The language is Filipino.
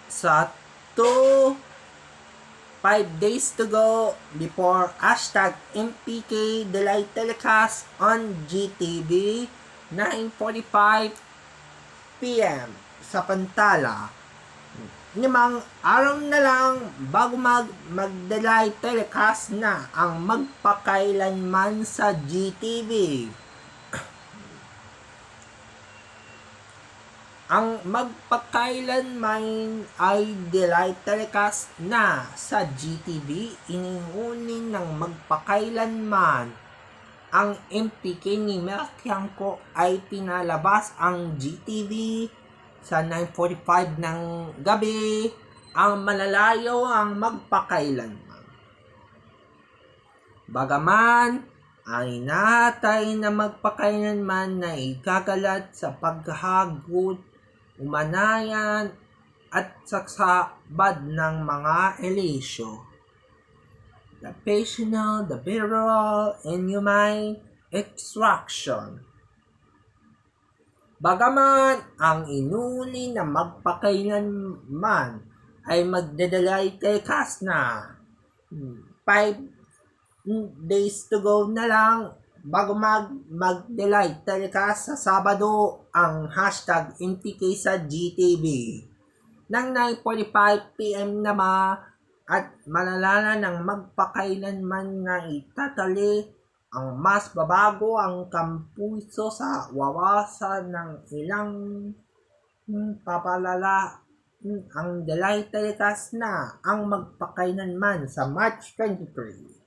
Sa 5 days to go before #MPK Delay telecast on GTV 9:45 PM sa Pantala. 5 araw na lang bago mag-delay telecast na ang magpakailanman sa GTV. Ang magpakailanman ay delay telecast na sa GTV, iniunin ng magpakailanman. Ang MPK ni Melquianco ay pinalabas ang GTV sa 9:45 ng gabi. Ang malalayo ang magpakailanman. Bagaman ay natay na magpakailanman na igagalat sa paghahagot, umanayan at saksabad ng mga elisyo. The passional, the virile, inhumane extraction. Bagaman ang inuni na magpakailanman ay magdadalay telecast na 5 days to go na lang bago mag-delay telecast sa Sabado ang #MPK sa GTV ng 9:45 PM naman at malalala ng magpakailanman na itatali ang mas babago ang kampuso sa wawasan ng ilang papalala ang delay telecast na ang magpakailanman sa March 23.